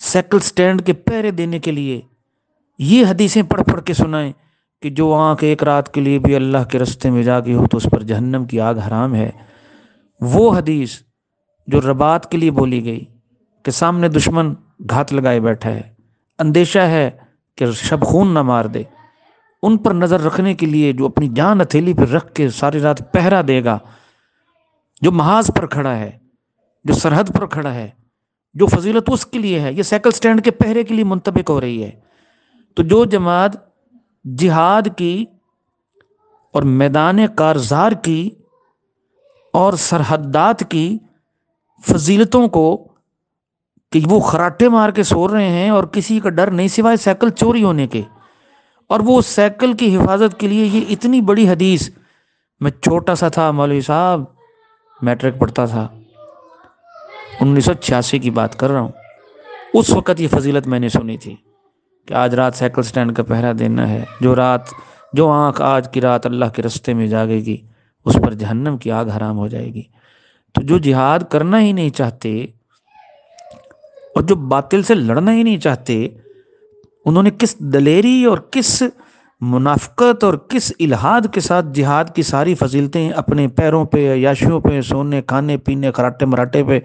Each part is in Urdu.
سائیکل سٹینڈ کے پہرے دینے کے لیے یہ حدیثیں پڑھ پڑھ کے سنائیں کہ جو آنکھ ایک رات کے لیے بھی اللہ کے راستے میں جاگی ہو تو اس پر جہنم کی آگ حرام ہے، وہ حدیث جو رباط کے لیے بولی گئی کہ سامنے دشمن گھات لگائے بیٹھا ہے، اندیشہ ہے کہ شب خون نہ مار دے، ان پر نظر رکھنے کے لیے جو اپنی جان ہتھیلی پر رکھ کے ساری رات پہرا دے گا، جو محاذ پر کھڑا ہے، جو سرحد پر کھڑا ہے، جو فضیلت اس کے لیے ہے، یہ سائیکل سٹینڈ کے پہرے کے لیے منطبق ہو رہی ہے۔ تو جو جماعت جہاد کی اور میدان کارزار کی اور سرحدات کی فضیلتوں کو کہ وہ خراٹے مار کے سو رہے ہیں اور کسی کا ڈر نہیں سوائے سائیکل چوری ہونے کے، اور وہ سائیکل کی حفاظت کے لیے یہ اتنی بڑی حدیث، میں چھوٹا سا تھا مولوی صاحب، میٹرک پڑھتا تھا، 1986 کی بات کر رہا ہوں، اس وقت یہ فضیلت میں نے سنی تھی کہ آج رات سائیکل سٹینڈ کا پہرا دینا ہے، جو آنکھ آج کی رات اللہ کے راستے میں جاگے گی اس پر جہنم کی آگ حرام ہو جائے گی۔ تو جو جہاد کرنا ہی نہیں چاہتے اور جو باطل سے لڑنا ہی نہیں چاہتے، انہوں نے کس دلیری اور کس منافقت اور کس الہاد کے ساتھ جہاد کی ساری فضیلتیں اپنے پیروں پہ، عیاشیوں پہ، سونے کھانے پینے خراٹے مراٹے پہ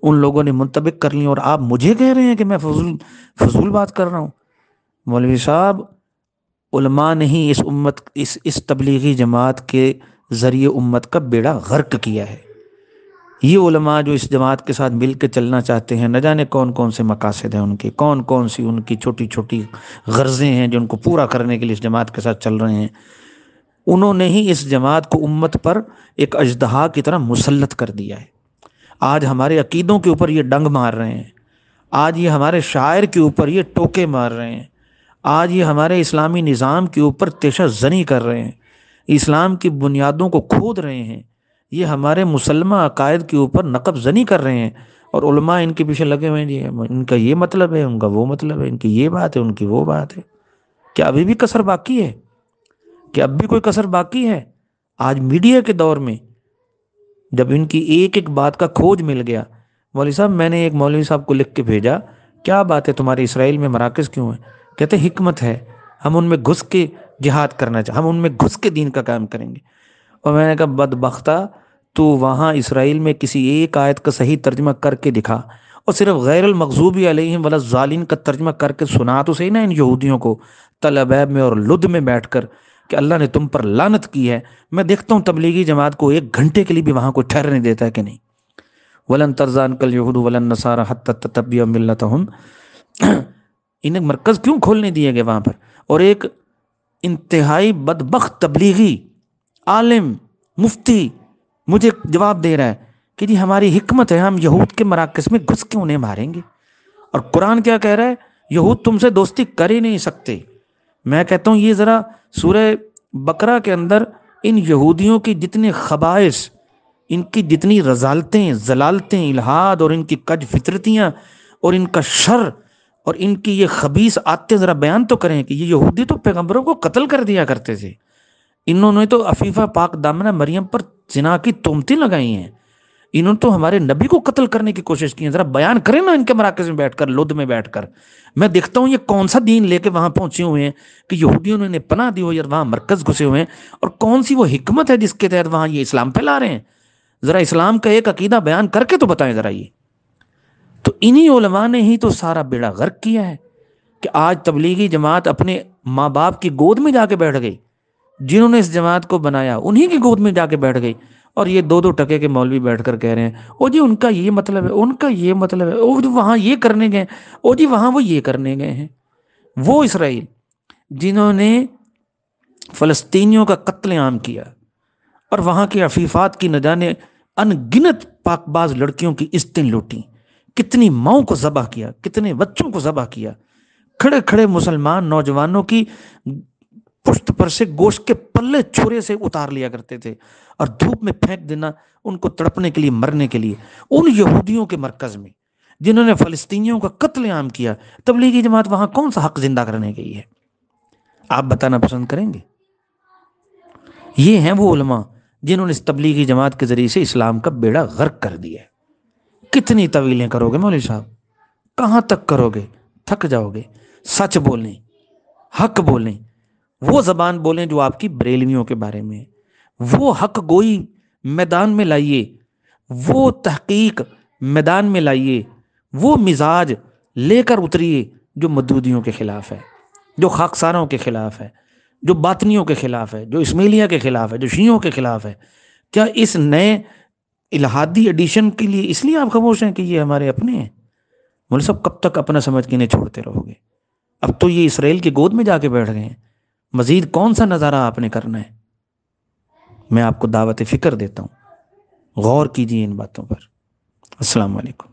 ان لوگوں نے منطبق کر لی، اور آپ مجھے کہہ رہے ہیں کہ میں فضول بات کر رہا ہوں۔ مولوی صاحب، علماء نے ہی اس امت اس تبلیغی جماعت کے ذریعے امت کا بیڑا غرق کیا ہے۔ یہ علماء جو اس جماعت کے ساتھ مل کے چلنا چاہتے ہیں، نہ جانے کون کون سے مقاصد ہیں ان کے، کون کون سی ان کی چھوٹی چھوٹی غرضیں ہیں جو ان کو پورا کرنے کے لیے اس جماعت کے ساتھ چل رہے ہیں، انہوں نے ہی اس جماعت کو امت پر ایک اژدہا کی طرح مسلط کر دیا ہے۔ آج ہمارے عقیدوں کے اوپر یہ ڈنگ مار رہے ہیں، آج یہ ہمارے شاعر کے اوپر یہ ٹوکے مار رہے ہیں، آج یہ ہمارے اسلامی نظام کے اوپر تیشہ زنی کر رہے ہیں، اسلام کی بنیادوں کو کھود رہے ہیں، یہ ہمارے مسلمہ عقائد کے اوپر نقب زنی کر رہے ہیں، اور علماء ان کے پیچھے لگے ہوئے ہیں، ان کا یہ مطلب ہے، ان کا وہ مطلب ہے، ان کی یہ بات ہے، ان کی وہ بات ہے۔ کیا ابھی بھی کسر باقی ہے؟ کہ اب بھی کوئی کسر باقی ہے؟ آج میڈیا کے دور میں جب ان کی ایک ایک بات کا کھوج مل گیا، مولوی صاحب میں نے ایک مولوی صاحب کو لکھ کے بھیجا، کیا بات ہے تمہارے اسرائیل میں مراکز کیوں ہیں؟ کہتے حکمت ہے، ہم ان میں گھس کے جہاد کرنا ہم ان میں گھس کے دین کا کام کریں گے۔ اور میں نے کہا بدبختہ، تو وہاں اسرائیل میں کسی ایک آیت کا صحیح ترجمہ کر کے دکھا، اور صرف غیر المغضوب علیہم ولا الضالین کا ترجمہ کر کے سنا تو صحیح نا ان یہودیوں کو تل ابیب میں اور لد میں بیٹھ کر کہ اللہ نے تم پر لعنت کی ہے۔ میں دیکھتا ہوں تبلیغی جماعت کو ایک گھنٹے کے لیے بھی وہاں کوئی ٹھہرنے دیتا ہے کہ نہیں۔ ولن ترضى عنك اليهود ولا النصارى حتى تتبع ملتهم، انہیں مرکز کیوں کھولنے دیے گئے وہاں پر؟ اور ایک انتہائی بدبخت تبلیغی عالم مفتی مجھے جواب دے رہا ہے کہ جی ہماری حکمت ہے، ہم یہود کے مراکز میں گھس کے انہیں ماریں گے، اور قرآن کیا کہہ رہا ہے؟ یہود تم سے دوستی کر ہی نہیں سکتے۔ میں کہتا ہوں یہ ذرا سورہ بقرہ کے اندر ان یہودیوں کی جتنے خبائث، ان کی جتنی رذالتیں، ضلالتیں، الہاد اور ان کی کج فطرتیاں اور ان کا شر اور ان کی یہ خبیث عادتیں ذرا بیان تو کریں کہ یہ یہودی تو پیغمبروں کو قتل کر دیا کرتے تھے، انہوں نے تو عفیفہ پاک دامنہ مریم پر زنا کی تہمتیں لگائی ہیں، انہوں نے تو ہمارے نبی کو قتل کرنے کی کوشش کی ہے۔ ذرا بیان کریں نا ان کے مراکز میں بیٹھ کر، لد میں بیٹھ کر۔ میں دیکھتا ہوں یہ کون سا دین لے کے وہاں پہنچے ہوئے ہیں کہ یہودیوں نے انہیں پناہ دی ہو یا وہاں مرکز گھسے ہوئے ہیں، اور کون سی وہ حکمت ہے جس کے تحت وہاں یہ اسلام پھیلا رہے ہیں۔ ذرا اسلام کا ایک عقیدہ بیان کر کے تو بتائیں ذرا۔ یہ تو انہی علماء نے ہی تو سارا بیڑا غرق کیا ہے کہ آج تبلیغی جماعت اپنے ماں باپ کی گود میں جا کے بیٹھ گئی، جنہوں نے اس جماعت کو بنایا انہی کی گود میں جا کے بیٹھ گئی، اور یہ دو دو ٹکے کے مولوی بیٹھ کر کہہ رہے ہیں او جی ان کا یہ مطلب ہے، ان کا یہ مطلب ہے، او جی وہاں یہ کرنے گئے، او جی وہاں وہ یہ کرنے گئے ہیں۔ وہ اسرائیل جنہوں نے فلسطینیوں کا قتل عام کیا اور وہاں کے عفیفات کی نہ جانے ان گنت پاک باز لڑکیوں کی عزتیں لوٹیں، کتنی ماؤں کو ذبح کیا، کتنے بچوں کو ذبح کیا، کھڑے کھڑے مسلمان نوجوانوں کی پشت پر سے گوشت کے پلے چھرے سے اتار لیا کرتے تھے اور دھوپ میں پھینک دینا ان کو تڑپنے کے لیے، مرنے کے لیے، ان یہودیوں کے مرکز میں جنہوں نے فلسطینیوں کا قتل عام کیا۔ تبلیغی جماعت وہاں کون سا حق زندہ کرنے گئی ہے؟ آپ بتانا پسند کریں گے؟ یہ ہیں وہ علماء جنہوں نے اس تبلیغی جماعت کے ذریعے سے اسلام کا بیڑا غرق کر دیا ہے۔ کتنی طویلیں کرو گے مولوی صاحب، کہاں تک کرو گے؟ تھک جاؤ گے۔ سچ بولیں، حق بولیں، وہ زبان بولیں جو آپ کی بریلویوں کے بارے میں ہے، وہ حق گوئی میدان میں لائیے، وہ تحقیق میدان میں لائیے، وہ مزاج لے کر اتریے جو مودودیوں کے خلاف ہے، جو خاکساروں کے خلاف ہے، جو باطنیوں کے خلاف ہے، جو اسماعیلیہ کے خلاف ہے، جو شیعوں کے خلاف ہے۔ کیا اس نئے الہادی ایڈیشن کے لیے اس لیے آپ خاموش ہیں کہ یہ ہمارے اپنے ہیں؟ مول صاحب کب تک اپنا سمجھ کے نہیں چھوڑتے رہو گے؟ اب تو یہ اسرائیل کی گود میں جا کے بیٹھ گئے ہیں، مزید کون سا نظارہ آپ نے کرنا ہے؟ میں آپ کو دعوت فکر دیتا ہوں، غور کیجیے ان باتوں پر۔ السلام علیکم۔